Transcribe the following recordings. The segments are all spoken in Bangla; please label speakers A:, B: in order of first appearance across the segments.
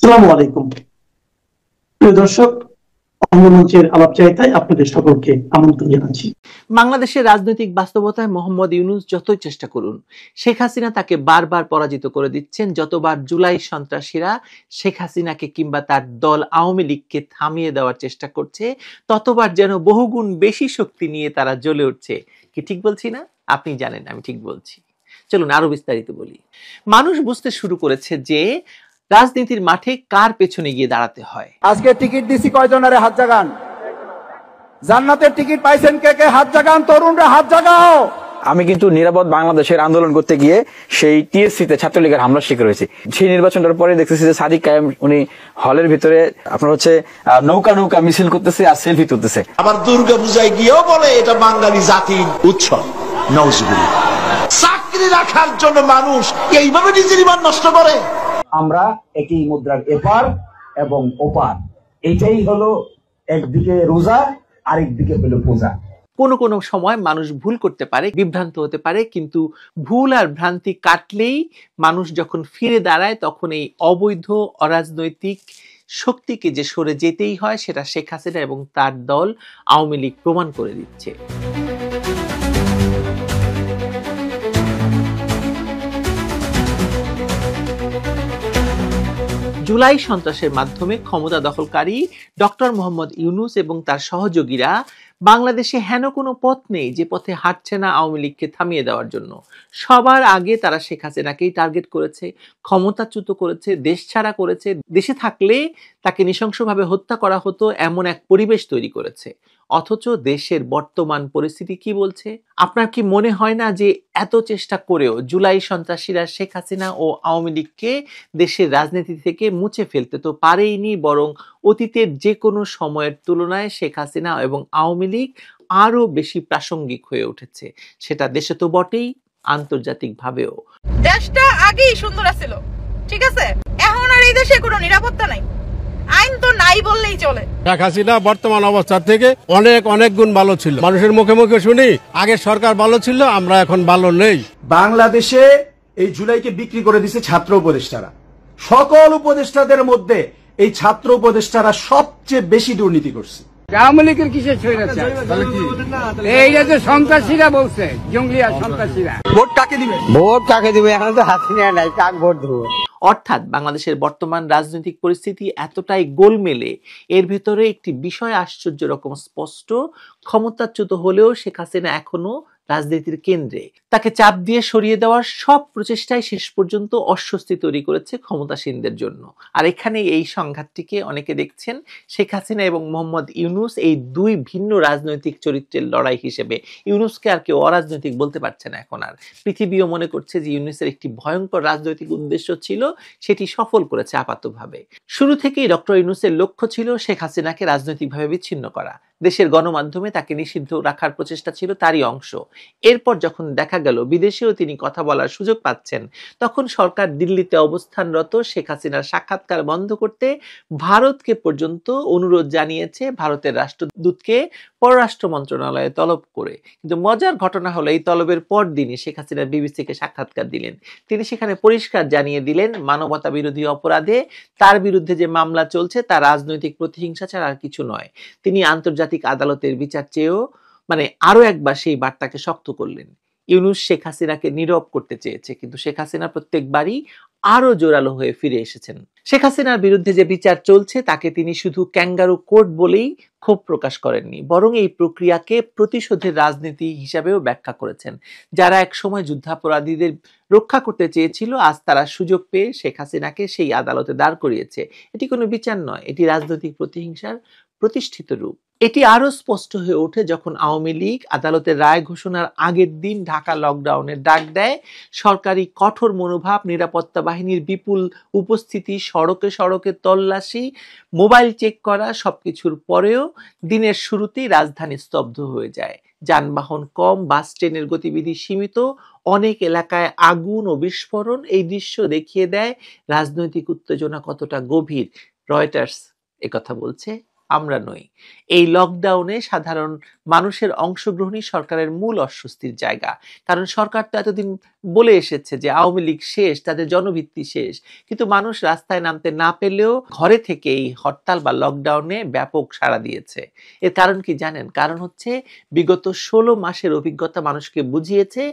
A: আসসালামু আলাইকুম প্রিয় দর্শক, অঙ্গমঞ্চের আলাপচারিতায় আপনাদের সকলকে আমন্ত্রণ জানাচ্ছি।
B: বাংলাদেশের রাজনৈতিক বাস্তবতায় মোহাম্মদ ইউনূস যতই চেষ্টা করুন, শেখ হাসিনা তাকে বারবার পরাজিত করে দিচ্ছেন। যতবার জুলাই সন্ত্রাসীরা শেখ হাসিনাকে কিংবা তার দল আওয়ামী লীগকে থামিয়ে দেওয়ার চেষ্টা করছে, ততবার যেন বহুগুণ বেশি শক্তি নিয়ে তারা জ্বলে উঠছে। কি ঠিক বলছি না? আপনি জানেন আমি ঠিক বলছি। চলুন আরো বিস্তারিত বলি। মানুষ বুঝতে শুরু করেছে যে রাজনীতির মাঠে কার পেছনে গিয়ে দাঁড়াতে হয়।
C: আজকে টিকিট দিছি কয়জনের হাত জাগান? জান্নাতের টিকিট পাইছেন কে কে? হাত জাগান, তরুণরা হাত জাগাও।
D: আমি কিন্তু নিরাপদ বাংলাদেশের আন্দোলন করতে গিয়ে সেই টিএসসিতে ছাত্রলীগের হামলার শিকার হয়েছি। সেই নির্বাচনটার পরে দেখতেছি যে সাদিক কায়েম উনি হলের ভিতরে আপনার নৌকা নৌকা মিছিল করতেছে আর সেলফি তুলতেছে।
E: আবার দুর্গা পূজায় গিয়েও বলে এটা বাঙালি জাতির উৎসব। নওজুবিল্লাহ। চাকরি রাখার জন্য মানুষ এইভাবে নিজের ঈমান নষ্ট করে।
F: আমরা একই মুদ্রার এপার এবং ওপার, এইটাই হলো একদিকে রোজা আরেকদিকে হলো পূজা।
B: কোনো কোনো সময় মানুষ ভুল করতে পারে, বিভ্রান্ত হতে পারে, কিন্তু ভুল আর ভ্রান্তি কাটলেই মানুষ যখন ফিরে দাঁড়ায় তখন এই অবৈধ অরাজনৈতিক শক্তিকে যে সরে যেতেই হয় সেটা শেখ হাসিনা এবং তার দল আওয়ামী লীগ প্রমাণ করে দিচ্ছে। জুলাই সন্ত্রাসের মাধ্যমে ক্ষমতা দখলকারী ডক্টর মোহাম্মদ ইউনূস এবং তার সহযোগীরা বাংলাদেশে হেন কোনো পথ নেই যে পথে হাঁটছে না আওয়ামী লীগকে থামিয়ে দেওয়ার জন্য। সবার আগে তারা শেখ হাসিনাকেই টার্গেট করেছে, ক্ষমতাচ্যুত করেছে, দেশ ছাড়া করেছে, দেশে থাকলে তাকে নৃশংসভাবে হত্যা করা হতো এমন এক পরিবেশ তৈরি করেছে। অথচ দেশের বর্তমান পরিস্থিতি কি বলছে? আপনার কি মনে হয় না যে এত চেষ্টা করেও জুলাই সন্ত্রাসীরা শেখ হাসিনা ও আওয়ামী লীগকে দেশের রাজনীতি থেকে মুছে ফেলতে তো পারেইনি, বরং অতীতের যে কোনো সময়ের তুলনায় শেখ হাসিনা এবং আওয়ামী লীগ আরো বেশি প্রাসঙ্গিক হয়ে উঠেছে। সেটা দেশে তো বটেই, আন্তর্জাতিক ভাবেও।
G: দেশটা আগেই সুন্দর ছিল, ঠিক আছে? এখন আর এই দেশে কোনো নিরাপত্তা নাই, আইন তো নাই বললেই চলে।
H: শেখ হাসিনা বর্তমান অবস্থা থেকে অনেক অনেক গুণ ভালো ছিল। মানুষের মুখে মুখে শুনি আগের সরকার ভালো ছিল, আমরা এখন ভালো নেই।
C: বাংলাদেশে এই জুলাইকে বিক্রি করে দিছে ছাত্র উপদেষ্টারা। সকল উপদেষ্টাদের মধ্যে এই ছাত্র উপদেষ্টারা সবচেয়ে বেশি দুর্নীতি করছে।
I: আওয়ামী লীগের কিসের স্বৈরাচার? এইটা তো সন্ত্রাসীরা বলছে, জঙ্গলি আর সন্ত্রাসীরা।
C: ভোট কাকে দিবে?
I: ভোট কাকে দিবে? এখন তো হাসিনা নাই, কাক ভোট দেবো?
B: অর্থাৎ বাংলাদেশের বর্তমান রাজনৈতিক পরিস্থিতি এতটাই গোলমেলে, এর ভেতরে একটি বিষয় আশ্চর্য রকম স্পষ্ট। ক্ষমতাচ্যুত হলেও শেখ হাসিনা এখনো রাজনীতির কেন্দ্রে। তাকে চাপ দিয়ে সরিয়ে দেওয়ার সব প্রচেষ্টায় শেষ পর্যন্ত অস্বস্তি তৈরি করেছে ক্ষমতাসীনদের জন্য। আর এখানে এই সংঘাতটিকে অনেকে দেখছেন শেখ হাসিনা এবং মোহাম্মদ ইউনূস এই দুই ভিন্ন রাজনৈতিক চরিত্রের লড়াই হিসেবে। ইউনূসকে আর কেউ অরাজনৈতিক বলতে পারছে না এখন আর। পৃথিবীও মনে করছে যে ইউনূসের একটি ভয়ঙ্কর রাজনৈতিক উদ্দেশ্য ছিল, সেটি সফল করেছে আপাতভাবে। শুরু থেকেই ডক্টর ইউনূসের লক্ষ্য ছিল শেখ হাসিনাকে রাজনৈতিকভাবে বিচ্ছিন্ন করা। দেশের গণমাধ্যমে তাকে নিষিদ্ধ রাখার প্রচেষ্টা ছিল তারই অংশ। এরপর যখন দেখা গেল বিদেশেও তিনি কথা বলার সুযোগ পাচ্ছেন, তখন সরকার দিল্লিতে অবস্থানরত শেখ হাসিনার সাক্ষাৎকার বন্ধ করতে ভারতকে পর্যন্ত অনুরোধ জানিয়েছে, ভারতের রাষ্ট্রদূতকে পররাষ্ট্র মন্ত্রণালয়ে তলব করে। কিন্তু মজার ঘটনা হলো এই তলবের পর দিনই শেখ হাসিনা বিবিসিকে সাক্ষাৎকার দিলেন। তিনি সেখানে পরিষ্কার জানিয়ে দিলেন মানবতা বিরোধী অপরাধে তার বিরুদ্ধে যে মামলা চলছে তা রাজনৈতিক প্রতিহিংসা ছাড়া আর কিছু নয়। তিনি আন্তর্জাতিক আদালতের বিচার চেয়েও আরো একবার সেই বার্তাকে শক্ত করলেন। ইউনূস শেখ হাসিনাকে নীরব করতে চেয়েছে, কিন্তু শেখ হাসিনা প্রত্যেকবারই আরো জোরালো হয়ে ফিরে এসেছেন। শেখ হাসিনার বিরুদ্ধে যে বিচার চলছে তাকে তিনি শুধু ক্যাঙ্গারু কোর্ট বলেই ক্ষোভ প্রকাশ করেননি, বরং এই প্রক্রিয়াকে প্রতিশোধের রাজনীতি হিসাবেও ব্যাখ্যা করেছেন। যারা একসময় যুদ্ধাপরাধীদের রক্ষা করতে চেয়েছিল, আজ তারা সুযোগ পেয়ে শেখ হাসিনাকে সেই আদালতে দাঁড় করিয়েছে। এটি কোনো বিচার নয়, এটি রাজনৈতিক প্রতিহিংসার প্রতিষ্ঠিত রূপ। এটি আরো স্পষ্ট হয়ে ওঠে যখন আওয়ামী লীগ আদালতের রায় ঘোষণার আগের দিন ঢাকা লকডাউনের ডাক দেয়। সরকারি কঠোর মনোভাব, নিরাপত্তা বাহিনীর বিপুল উপস্থিতি, সড়কে সড়কে তল্লাশি, মোবাইল চেক করা, সবকিছুর পরেও দিনের শুরুতেই রাজধানী স্তব্ধ হয়ে যায়। যানবাহন কম, বাস ট্রেনের গতিবিধি সীমিত, অনেক এলাকায় আগুন ও বিস্ফোরণ। এই দৃশ্য দেখিয়ে দেয় রাজনৈতিক উত্তেজনা কতটা গভীর। রয়টার্স একথা বলছে, আমরা নই। এই লকডাউনে সাধারণ মানুষের অংশগ্রহণই সরকারের মূল অস্বস্তির জায়গা। কারণ সরকার তো এতদিন বলে এসেছে যে আওয়ামী লীগ শেষ, তাদের জনভিত্তি শেষ, কিন্তু মানুষ রাস্তায় নামতে না পেলেও ঘরে থেকে এই হরতাল বা লকডাউনে ব্যাপক সাড়া দিয়েছে। এর কারণ কি জানেন? কারণ হচ্ছে বিগত 16 মাসের অভিজ্ঞতা মানুষকে বুঝিয়েছে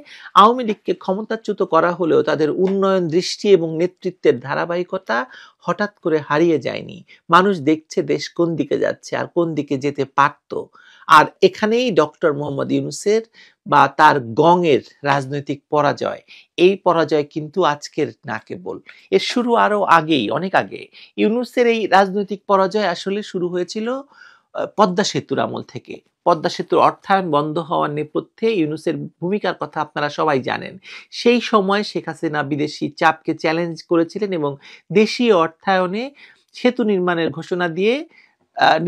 B: আওয়ামী লীগকে ক্ষমতাচ্যুত করা হলেও তাদের উন্নয়ন দৃষ্টি এবং নেতৃত্বের ধারাবাহিকতা হঠাৎ করে হারিয়ে যায়নি। মানুষ দেখছে দেশ কোন দিকে যাচ্ছে আর কোন দিকে যেতে পারত। আর এখানেই ডক্টর মোহাম্মদ ইউনূসের বা তার গঙের রাজনৈতিক পরাজয়, এই পরাজয় কিন্তু আজকের না কেবল, এর শুরু আরো আগেই, অনেক আগে। ইউনূসের এই রাজনৈতিক পরাজয় আসলে শুরু হয়েছিল পদ্মা সেতুর আমল থেকে। পদ্মা সেতুর অর্থায়ন বন্ধ হওয়ার নেপথ্যে ইউনূসের ভূমিকার কথা আপনারা সবাই জানেন। সেই সময় শেখ হাসিনা বিদেশি চাপকে চ্যালেঞ্জ করেছিলেন এবং দেশীয় অর্থায়নে সেতু নির্মাণের ঘোষণা দিয়ে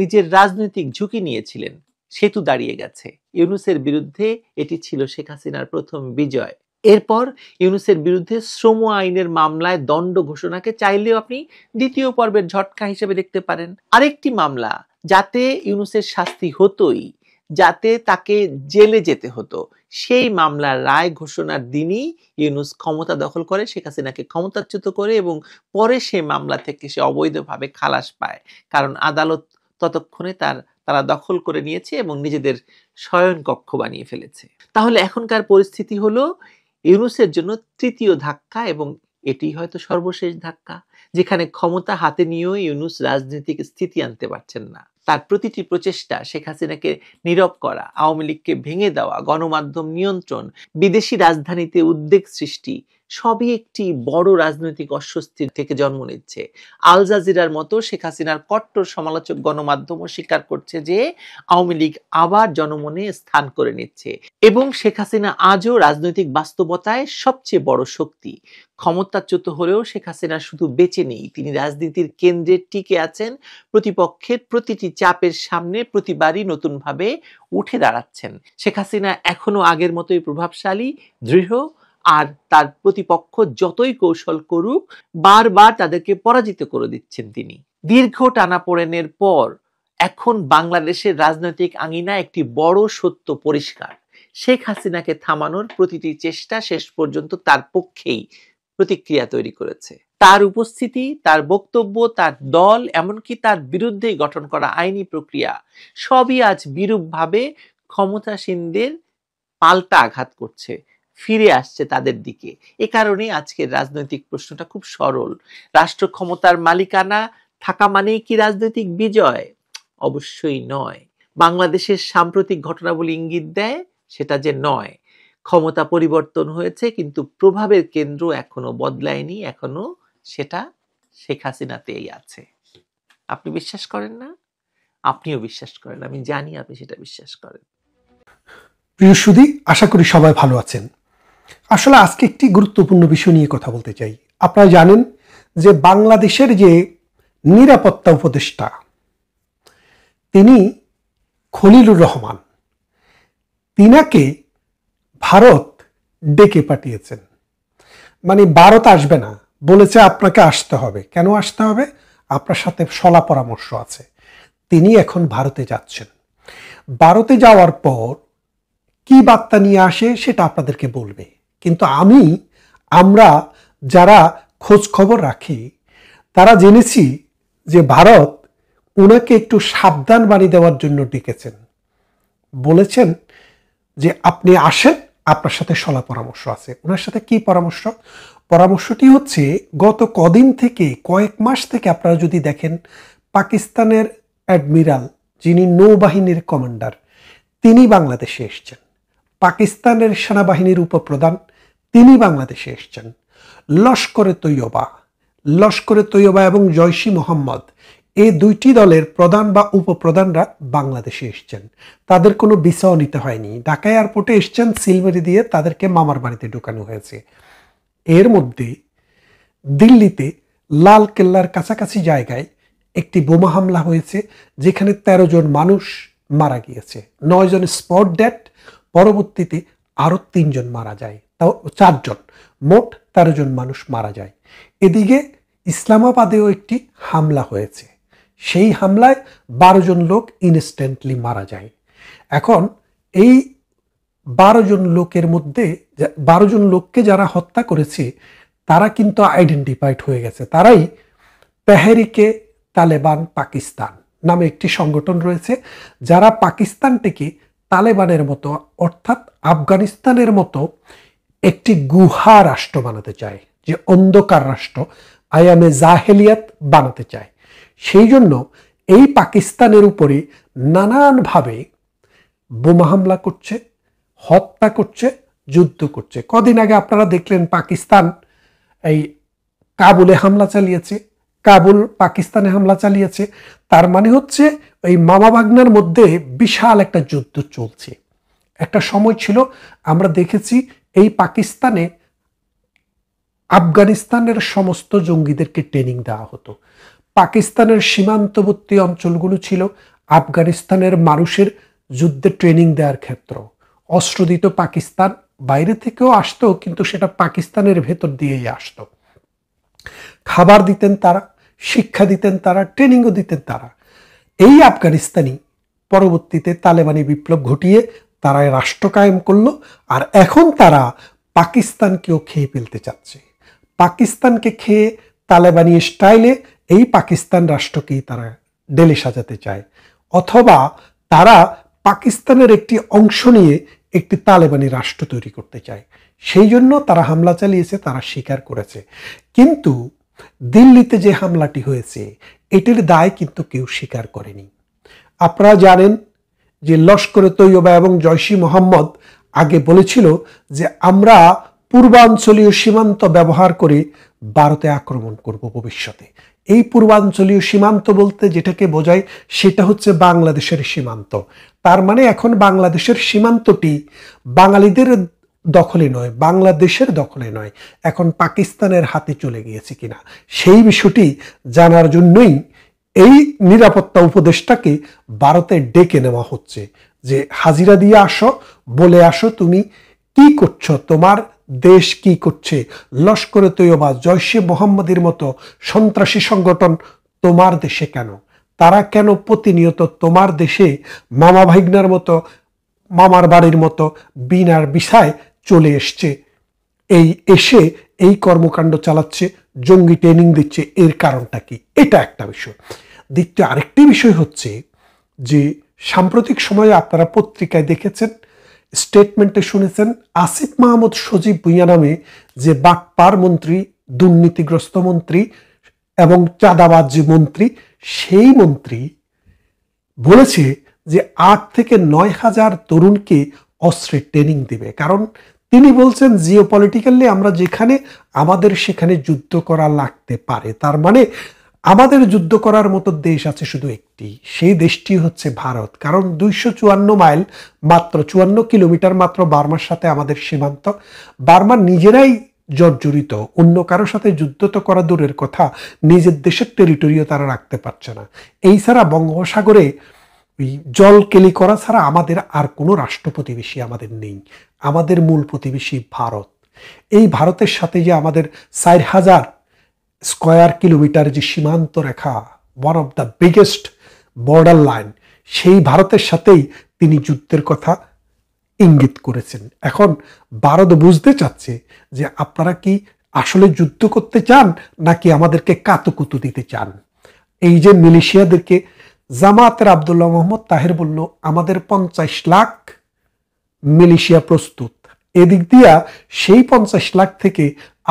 B: নিজের রাজনৈতিক ঝুঁকি নিয়েছিলেন। সেতু দাঁড়িয়ে গেছে। ইউনূসের বিরুদ্ধে এটি ছিল শেখ হাসিনার প্রথম বিজয়। এরপর ইউনূসের বিরুদ্ধে শ্রম আইনের মামলায় দণ্ড ঘোষণাকে চাইলেও আপনি দ্বিতীয় পর্বের ঝটকা হিসেবে দেখতে পারেন। আরেকটি মামলা যাতে ইউনূসের শাস্তি হতোই, যাতে তাকে জেলে যেতে হতো, সেই মামলার রায় ঘোষণার দিনই ইউনূস ক্ষমতা দখল করে, শেখ হাসিনাকে ক্ষমতাচ্যুত করে এবং পরে সেই মামলা থেকে সে অবৈধভাবে খালাস পায়। কারণ আদালত ততক্ষণে তারা দখল করে নিয়েছে এবং নিজেদের শয়ন কক্ষ বানিয়ে ফেলেছে। তাহলে এখনকার পরিস্থিতি হলো ইউনূসের জন্য তৃতীয় ধাক্কা, এবং এটি হয়তো সর্বশেষ ধাক্কা, যেখানে ক্ষমতা হাতে নিয়েও ইউনূস রাজনৈতিক স্থিতি আনতে পারছেন না। তার প্রতিটি প্রচেষ্টা শেখ হাসিনাকে নীরব করা, আওয়ামী লীগকে ভেঙে দেওয়া, গণমাধ্যম নিয়ন্ত্রণ, বিদেশি রাজধানীতে উদ্বেগ সৃষ্টি, সবই একটি বড় রাজনৈতিক অস্বস্তি থেকে জন্ম নিচ্ছে। আল জাজিরার মতো শেখ হাসিনার কট্টর সমালোচক গণমাধ্যমও স্বীকার করছে যে আওয়ামী লীগ আবার জনমনে স্থান করে নিচ্ছে এবং শেখ হাসিনা আজও রাজনৈতিক বাস্তবতায় সবচেয়ে বড় শক্তি। ক্ষমতাচ্যুত হলেও শেখ হাসিনা শুধু বেঁচে নেই, তিনি রাজনীতির কেন্দ্রে টিকে আছেন, প্রতিপক্ষের প্রতিটি চাপের সামনে প্রতিবারই নতুনভাবে উঠে দাঁড়াচ্ছেন। শেখ হাসিনা এখনো আগের মতোই প্রভাবশালী, দৃঢ়, আর তার প্রতিপক্ষ যতই কৌশল করুক বারবার তাদেরকে পরাজিত করে দিচ্ছেন তিনি। দীর্ঘ টানাপোড়েনের পর এখন বাংলাদেশের রাজনৈতিক আঙিনা একটি বড় সত্য পরিষ্কার। শেখ হাসিনাকে থামানোর প্রতিটি চেষ্টা শেষ পর্যন্ত তার পক্ষেই প্রতিক্রিয়া তৈরি করেছে। তার উপস্থিতি, তার বক্তব্য, তার দল, এমনকি তার বিরুদ্ধেই গঠন করা আইনি প্রক্রিয়া সবই আজ বিরূপভাবে ক্ষমতাসীনদের পাল্টা আঘাত করছে, ফিরে আসছে তাদের দিকে। এ কারণে আজকের রাজনৈতিক প্রশ্নটা খুব সরল। রাষ্ট্র ক্ষমতার মালিকানা থাকা মানেই কি রাজনৈতিক বিজয়? অবশ্যই নয়। বাংলাদেশের সাম্প্রতিক ঘটনাবলী ইঙ্গিত দেয় সেটা যে নয়। ক্ষমতা পরিবর্তন হয়েছে কিন্তু প্রভাবের কেন্দ্র এখনো বদলায়নি, এখনো সেটা শেখ হাসিনাতেই আছে। আপনি বিশ্বাস করেন না? আপনিও বিশ্বাস করেন, আমি জানি আপনি সেটা বিশ্বাস করেন।
J: প্রিয় সুধী, আশা করি সবাই ভালো আছেন। আসলে আজকে একটি গুরুত্বপূর্ণ বিষয় নিয়ে কথা বলতে চাই। আপনারা জানেন যে বাংলাদেশের যে নিরাপত্তা উপদেষ্টা তিনি খলিলুর রহমান, তিনাকে ভারত ডেকে পাঠিয়েছেন। মানে ভারত আসবে না, বলেছে আপনাকে আসতে হবে। কেন আসতে হবে? আপনার সাথে সলা পরামর্শ আছে। তিনি এখন ভারতে যাচ্ছেন। ভারতে যাওয়ার পর কি বার্তা নিয়ে আসে সেটা আপনাদেরকে বলবে। কিন্তু আমরা যারা খোঁজ খবর রাখি তারা জেনেছি যে ভারত ওনাকে একটু সাবধান বাণী দেওয়ার জন্য ডেকেছেন। বলেছেন যে আপনি আসেন, আপনার সাথে সলা পরামর্শ আছে। ওনার সাথে কি পরামর্শ? পরামর্শটি হচ্ছে গত কদিন থেকে, কয়েক মাস থেকে আপনারা যদি দেখেন, পাকিস্তানের অ্যাডমিরাল যিনি নৌবাহিনীর কমান্ডার তিনি বাংলাদেশে এসছেন। পাকিস্তানের সেনাবাহিনীর উপপ্রধান তিনি বাংলাদেশে এসছেন। লস্করে তৈয়বা এবং জয়শি মোহাম্মদ এই দুইটি দলের প্রধান বা উপপ্রধানরা বাংলাদেশে এসছেন। তাদের কোনো ভিসাও নিতে হয়নি। ঢাকা এয়ারপোর্টে এসছেন, সিলমারি দিয়ে তাদেরকে মামার বাড়িতে ঢুকানো হয়েছে। এর মধ্যে দিল্লিতে লাল কেল্লার কাছাকাছি জায়গায় একটি বোমা হামলা হয়েছে, যেখানে 13 জন মানুষ মারা গিয়েছে। 9 জন স্পট ডেড, পরবর্তীতে আরো 3 জন মারা যায়, তাও 4 জন, মোট 13 জন মানুষ মারা যায়। এদিকে ইসলামাবাদেও একটি হামলা হয়েছে, সেই হামলায় 12 জন লোক ইনস্ট্যান্টলি মারা যায়। এখন এই 12 জন লোকের মধ্যে 12 জন লোককে যারা হত্যা করেছে তারা কিন্তু আইডেন্টিফাইড হয়ে গেছে। তারাই তেহরিকে তালেবান পাকিস্তান নামে একটি সংগঠন রয়েছে, যারা পাকিস্তানটিকে তালেবানের মতো অর্থাৎ আফগানিস্তানের মতো একটি গুহা রাষ্ট্র বানাতে চায়, যে অন্ধকার রাষ্ট্র আয়ামে জাহেলিয়াত বানাতে চায়। সেই জন্য এই পাকিস্তানের উপরে নানানভাবে বোমা হামলা করছে, হত্যা করছে, যুদ্ধ করছে। কদিন আগে আপনারা দেখলেন পাকিস্তান এই কাবুলে হামলা চালিয়েছে, কাবুল পাকিস্তানে হামলা চালিয়েছে। তার মানে হচ্ছে ওই মামা ভাগ্নার মধ্যে বিশাল একটা যুদ্ধ চলছে। একটা সময় ছিল আমরা দেখেছি এই পাকিস্তানে আফগানিস্তানের সমস্ত জঙ্গিদেরকে ট্রেনিং দেওয়া হতো। পাকিস্তানের সীমান্তবর্তী অঞ্চলগুলো ছিল আফগানিস্তানের মানুষের যুদ্ধে ট্রেনিং দেওয়ার ক্ষেত্র। অস্ত্র দিত পাকিস্তান, বাইরে থেকেও আসতো, কিন্তু সেটা পাকিস্তানের ভেতর দিয়েই আসতো। খাবার দিতেন তারা, শিক্ষা দিতেন তারা, ট্রেনিংও দিতেন তারা। এই আফগানিস্তানি পরবর্তীতে তালেবানি বিপ্লব ঘটিয়ে তারা রাষ্ট্র কায়েম করলো, আর এখন তারা পাকিস্তানকেও খেয়ে ফেলতে চাচ্ছে। পাকিস্তানকে খেয়ে তালেবানি স্টাইলে এই পাকিস্তান রাষ্ট্রকেই তারা ডেলে সাজাতে চায়, অথবা তারা পাকিস্তানের একটি অংশ নিয়ে একটি তালেবানি রাষ্ট্র তৈরি করতে চায়। সেই জন্য তারা হামলা চালিয়েছে, তারা স্বীকার করেছে। কিন্তু দিল্লিতে যে হামলাটি হয়েছে এটির দায় কিন্তু কেউ স্বীকার করেনি। আপনারা জানেন যে লস্করে তৈয়বা এবং জয়শি মোহাম্মদ আগে বলেছিল যে আমরা পূর্বাঞ্চলীয় সীমান্ত ব্যবহার করে ভারতে আক্রমণ করব ভবিষ্যতে। এই পূর্বাঞ্চলীয় সীমান্ত বলতে যেটাকে বোঝায় সেটা হচ্ছে বাংলাদেশের সীমান্ত। তার মানে এখন বাংলাদেশের সীমান্তটি বাঙালিদের দখলে নয়, বাংলাদেশের দখলে নয়, এখন পাকিস্তানের হাতে চলে গিয়েছে কিনা সেই বিষয়টি জানার জন্যই এই নিরাপত্তা উপদেষ্টাকে ভারতে ডেকে নেওয়া হচ্ছে, যে হাজিরা দিয়ে আসো, বলে আসো তুমি কি করছো, তোমার দেশ কি করছে। লস্করে তৈয়বা, জয়শে মোহাম্মদের মতো সন্ত্রাসী সংগঠন তোমার দেশে কেন? তারা কেন প্রতিনিয়ত তোমার দেশে মামা ভাইগনার মতো, মামার বাড়ির মতো বিনার বিষয় চলে এসছে, এই এসে এই কর্মকাণ্ড চালাচ্ছে, জঙ্গি ট্রেনিং দিচ্ছে, এর কারণটা কি? এটা একটা বিষয়। দ্বিতীয় আরেকটি বিষয় হচ্ছে যে সাম্প্রতিক সময়ে আপনারা পত্রিকায় দেখেছেন, স্টেটমেন্টে শুনেছেন, আসিফ মাহমুদ সজীব ভুঁইয়া নামে যে বাটপার মন্ত্রী, দুর্নীতিগ্রস্ত মন্ত্রী এবং চাঁদাবাজ যে মন্ত্রী, সেই মন্ত্রী বলেছে যে 8 থেকে 9 হাজার তরুণকে অস্ত্রের ট্রেনিং দিবে। কারণ তিনি বলছেন জিওপলিটিক্যালি আমরা যেখানে আমাদের সেখানে যুদ্ধ করা লাগতে পারে। তার মানে আমাদের যুদ্ধ করার মতো দেশ আছে শুধু একটি, সেই দেশটি হচ্ছে ভারত। কারণ 254 মাইল, মাত্র 54 কিলোমিটার মাত্র বার্মার সাথে আমাদের সীমান্ত। বার্মা নিজেরাই জর্জরিত, অন্য কারোর সাথে যুদ্ধ তো করা দূরের কথা, নিজের দেশের টেরিটরিও তারা রাখতে পারছে না। এই ছাড়া বঙ্গোপসাগরে জল কেলি করা ছাড়া আমাদের আর কোনো রাষ্ট্র প্রতিবেশী আমাদের নেই। আমাদের মূল প্রতিবেশী ভারত। এই ভারতের সাথে যে আমাদের 4000 স্কয়ার কিলোমিটার যে সীমান্ত রেখা, one of the biggest border line, সেই ভারতের সাথেই তিনি যুদ্ধের কথা ইঙ্গিত করেছেন। এখন ভারত বুঝতে চাচ্ছে যে আপনারা কি আসলে যুদ্ধ করতে চান নাকি আমাদেরকে কাতুকুতু দিতে চান। এই যে মিলিশিয়াদেরকে জামাতের আব্দুল্লাহ মোহাম্মদ তাহের বলল আমাদের 50 লাখ মিলিশিয়া প্রস্তুত, এদিক দিয়া সেই 50 লাখ থেকে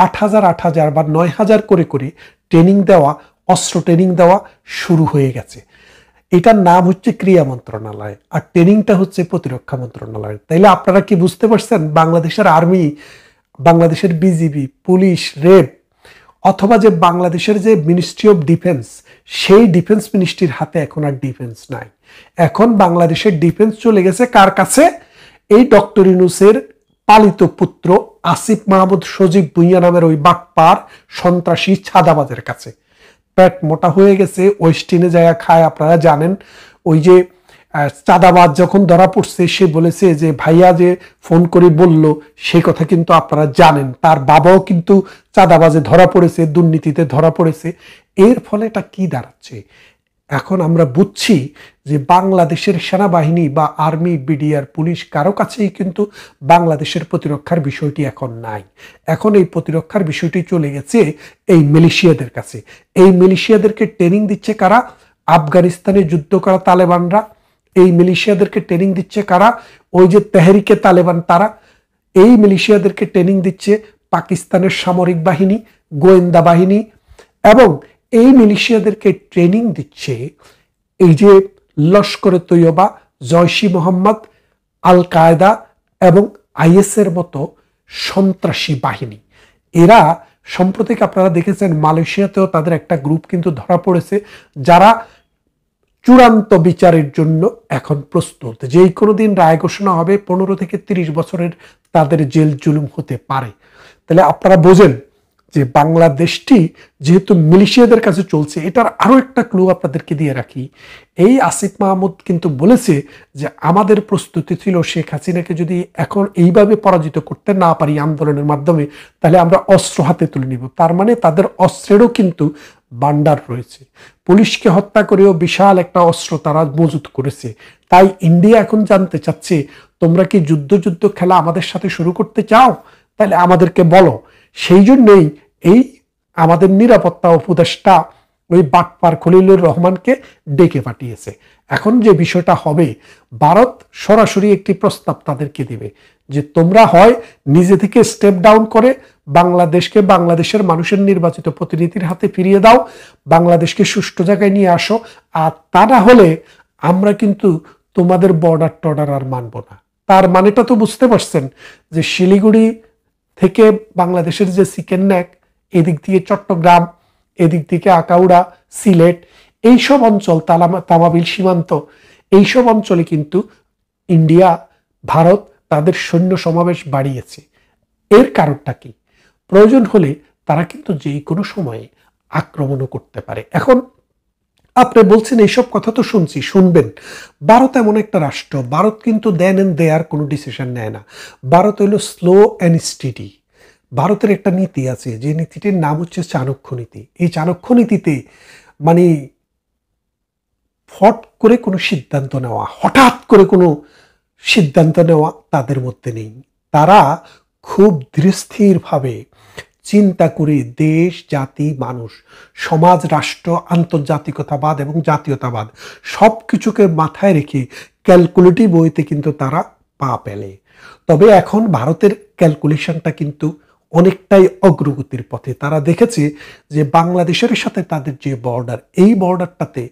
J: 8,000 বা 9,000 করে করে ট্রেনিং দেওয়া, অস্ত্র ট্রেনিং দেওয়া শুরু হয়ে গেছে। এটার নাম হচ্ছে ক্রিয়া মন্ত্রণালয়, আর ট্রেনিংটা হচ্ছে প্রতিরক্ষা মন্ত্রণালয়। তাইলে আপনারা কি বুঝতে পারছেন বাংলাদেশের আর্মি, বাংলাদেশের বিজিবি, পুলিশ, রেড, অথবা যে বাংলাদেশের যে মিনিস্ট্রি অফ ডিফেন্স, সেই ডিফেন্স মিনিস্ট্রির হাতে এখন আর ডিফেন্স নাই। এখন বাংলাদেশের ডিফেন্স চলে গেছে কার কাছে? এই ডক্টর ইউনূসের পালিত পুত্র আসিফ মাহমুদ সজীব ভুঁইয়া নামের ওই বাটপার সন্ত্রাসী ছাদাবাজের কাছে। পেট মোটা হয়ে গেছে, ওয়েস্টিনে জায়গা খায়। আপনারা জানেন ওই যে চাঁদাবাজ যখন ধরা পড়ছে, সে বলেছে যে ভাইয়া যে ফোন করে বলল, সেই কথা কিন্তু আপনারা জানেন। তার বাবাও কিন্তু চাঁদাবাজে ধরা পড়েছে, দুর্নীতিতে ধরা পড়েছে। এর ফলে এটা কি দাঁড়াচ্ছে? এখন আমরা বুঝছি যে বাংলাদেশের সেনাবাহিনী বা আর্মি, বিডিআর, পুলিশ কারো কাছেই কিন্তু বাংলাদেশের প্রতিরক্ষার বিষয়টি এখন নাই। এখন এই প্রতিরক্ষার বিষয়টি চলে গেছে এই মিলিশিয়াদের কাছে। এই মিলিশিয়াদেরকে ট্রেনিং দিচ্ছে কারা? আফগানিস্তানে যুদ্ধ করা তালেবানরা। এই মিলিশিয়াদেরকে ট্রেনিং দিচ্ছে কারা? ওই যে তেহরিকে তালেবান, তারা। এই মিলিশিয়াদেরকে ট্রেনিং দিচ্ছে পাকিস্তানের সামরিক বাহিনী, গোয়েন্দা বাহিনী, এবং এই মিলিশিয়াদেরকে ট্রেনিং দিচ্ছে এই যে লস্করে তৈয়বা, জয়শি মোহাম্মদ, আল কায়দা এবং আইএস এর মতো সন্ত্রাসী বাহিনী। এরা সম্প্রতি আপনারা দেখেছেন মালয়েশিয়াতেও তাদের একটা গ্রুপ কিন্তু ধরা পড়েছে, যারা চূড়ান্ত বিচারের জন্য এখন প্রস্তুত। যেই কোনো দিন রায় ঘোষণা হবে, 15 থেকে 30 বছরের তাদের জেল জুলুম হতে পারে। তাহলে আপনারা বোঝেন যে বাংলাদেশটি যেহেতু মিলিশিয়াদের কাছে চলছে। এটার আরো একটা ক্লু আপনাদেরকে দিয়ে রাখি। এই আসিফ মাহমুদ কিন্তু বলেছে যে আমাদের প্রস্তুতি ছিল শেখ হাসিনাকে যদি এখন এইভাবে পরাজিত করতে না পারি আন্দোলনের মাধ্যমে, তাহলে আমরা অস্ত্র হাতে তুলে নিব। তার মানে তাদের অস্ত্রেরও কিন্তু ভান্ডার রয়েছে। পুলিশকে হত্যা করেও বিশাল একটা অস্ত্র তারা মজুত করেছে। তাই ইন্ডিয়া এখন জানতে চাচ্ছে, তোমরা কি যুদ্ধ খেলা আমাদের সাথে শুরু করতে চাও? তাহলে আমাদেরকে বলো। সেই জন্যই এই আমাদের নিরাপত্তা উপদেষ্টা ওই বাটপার খলিলুর রহমানকে ডেকে পাঠিয়েছে। এখন যে বিষয়টা হবে, ভারত সরাসরি একটি প্রস্তাব তাদেরকে দিবে যে তোমরা হয় নিজে থেকে স্টেপ ডাউন করে বাংলাদেশকে বাংলাদেশের মানুষের নির্বাচিত প্রতিনিধির হাতে ফিরিয়ে দাও, বাংলাদেশকে সুষ্ঠু জায়গায় নিয়ে আসো, আর তা না হলে আমরা কিন্তু তোমাদের বর্ডার টর্ডার আর মানব না। তার মানেটা তো বুঝতে পারছেন যে শিলিগুড়ি থেকে বাংলাদেশের যে চিকেন নেক, এদিক দিয়ে চট্টগ্রাম, এদিক থেকে আকাউড়া, সিলেট, এইসব অঞ্চল, তামাবিল সীমান্ত, এইসব অঞ্চলে কিন্তু ইন্ডিয়া, ভারত তাদের সৈন্য সমাবেশ বাড়িয়েছে। এর কারণটা কি? প্রয়োজন হলে তারা কিন্তু যে কোনো সময়ে আক্রমণও করতে পারে। এখন আপনি বলছেন এইসব কথা তো শুনছি, শুনবেন। ভারত এমন একটা রাষ্ট্র, ভারত কিন্তু দেন এন্ড দেয়ার কোনো ডিসিশন নেয় না। ভারত হইল স্লো অ্যান্ড স্টেডি। ভারতের একটা নীতি আছে, যে নীতিটির নাম হচ্ছে চাণক্য নীতি। এই চাণক্য নীতিতে মানে ফট করে কোনো সিদ্ধান্ত নেওয়া, হঠাৎ করে কোনো সিদ্ধান্ত নেওয়া তাদের মধ্যে নেই। তারা খুব ধীরস্থিরভাবে চিন্তা করে দেশ, জাতি, মানুষ, সমাজ, রাষ্ট্র, আন্তর্জাতিকতাবাদ এবং জাতীয়তাবাদ সব কিছুকে মাথায় রেখে ক্যালকুলেটিভ বইতে কিন্তু তারা পা পেলে। তবে এখন ভারতের ক্যালকুলেশনটা কিন্তু অনেকটাই অগ্রগতির পথে। তারা দেখেছে যে বাংলাদেশের সাথে তাদের যে বর্ডার, এই বর্ডারটাতে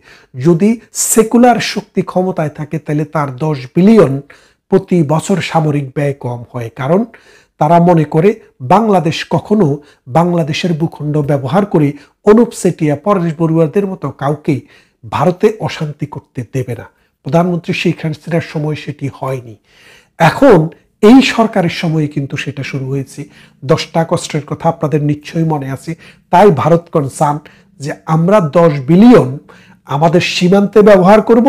J: যদি সেকুলার শক্তি ক্ষমতায় থাকে, তাহলে তার 10 বিলিয়ন প্রতি বছর সামরিক ব্যয় কম হয়। কারণ তারা মনে করে বাংলাদেশ কখনো বাংলাদেশের ভূখণ্ড ব্যবহার করে অনুপ চেটিয়া, পরেশ বড়ুয়াদের মতো কাউকে ভারতে অশান্তি করতে দেবে না। প্রধানমন্ত্রী শেখ হাসিনার সময় সেটি হয়নি। এখন এই সরকারের সময়ে কিন্তু সেটা শুরু হয়েছে। 10টা আগস্টের কথা আপনাদের নিশ্চয়ই মনে আছে। তাই ভারত কনসার্ন যে আমরা 10 বিলিয়ন আমাদের সীমান্তে ব্যবহার করব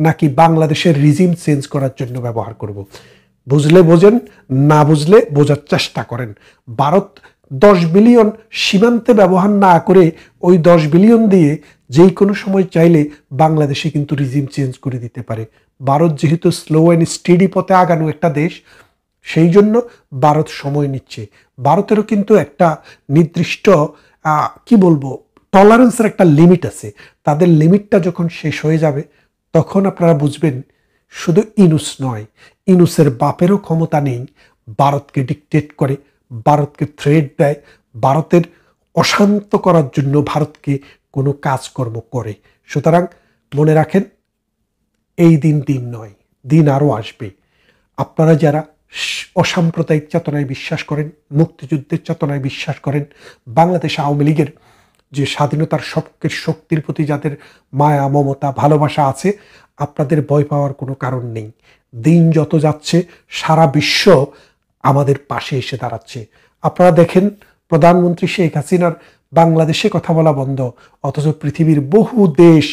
J: নাকি বাংলাদেশের রিজিম চেঞ্জ করার জন্য ব্যবহার করব। বুঝলে বোঝেন, না বুঝলে বোঝার চেষ্টা করেন। ভারত 10 বিলিয়ন সীমান্তে ব্যবহার না করে ওই 10 বিলিয়ন দিয়ে যেই কোনো সময় চাইলে বাংলাদেশে কিন্তু রিজিম চেঞ্জ করে দিতে পারে। ভারত যেহেতু স্লো অ্যান্ড স্টেডি পথে আগানো একটা দেশ, সেই জন্য ভারত সময় নিচ্ছে। ভারতেরও কিন্তু একটা নির্দিষ্ট কি বলবো টলারেন্সের একটা লিমিট আছে। তাদের লিমিটটা যখন শেষ হয়ে যাবে তখন আপনারা বুঝবেন শুধু ইনুস নয়, ইনুসের বাপেরও ক্ষমতা নেই ভারতকে ডিকটেট করে, ভারতকে থ্রেট দেয়, ভারতের অশান্ত করার জন্য ভারতকে কোনো কাজকর্ম করে। সুতরাং মনে রাখেন, এই দিন নয়, দিন আরও আসবে। আপনারা যারা অসাম্প্রদায়িক চেতনায় বিশ্বাস করেন, মুক্তিযুদ্ধের চেতনায় বিশ্বাস করেন, বাংলাদেশ আওয়ামী লীগের যে স্বাধীনতার সবকের শক্তির প্রতি যাদের মায়া, মমতা, ভালোবাসা আছে, আপনাদের ভয় পাওয়ার কোনো কারণ নেই। দিন যত যাচ্ছে সারা বিশ্ব আমাদের পাশে এসে দাঁড়াচ্ছে। আপনারা দেখেন প্রধানমন্ত্রী শেখ হাসিনার বাংলাদেশে কথা বলা বন্ধ, অথচ পৃথিবীর বহু দেশ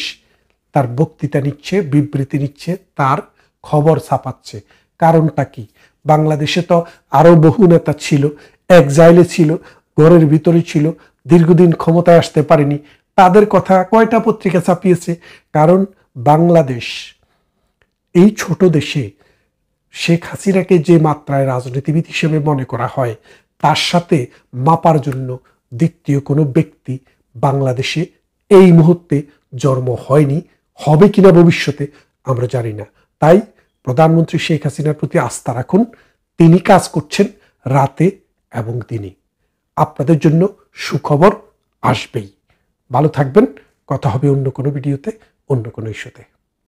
J: তার বক্তৃতা নিচ্ছে, বিবৃতি নিচ্ছে, তার খবর ছাপাচ্ছে। কারণটা কি? বাংলাদেশে তো আরো বহু নেতা ছিল, এক্সাইলে ছিল, ঘরের ভিতরে ছিল, দীর্ঘদিন ক্ষমতায় আসতে পারেনি। তাদের কথা কয়টা পত্রিকা ছাপিয়েছে? কারণ বাংলাদেশ এই ছোট দেশে শেখ হাসিনাকে যে মাত্রায় রাজনীতিবিদ হিসেবে মনে করা হয় তার সাথে মাপার জন্য দ্বিতীয় কোনো ব্যক্তি বাংলাদেশে এই মুহূর্তে জন্ম হয়নি, হবে কিনা ভবিষ্যতে আমরা জানি না। তাই প্রধানমন্ত্রী শেখ হাসিনার প্রতি আস্থা রাখুন, তিনি কাজ করছেন রাতে এবং দিনে। আপনাদের জন্য সুখবর আসবেই। ভালো থাকবেন, কথা হবে অন্য কোনো ভিডিওতে, অন্য কোনো ইস্যুতে।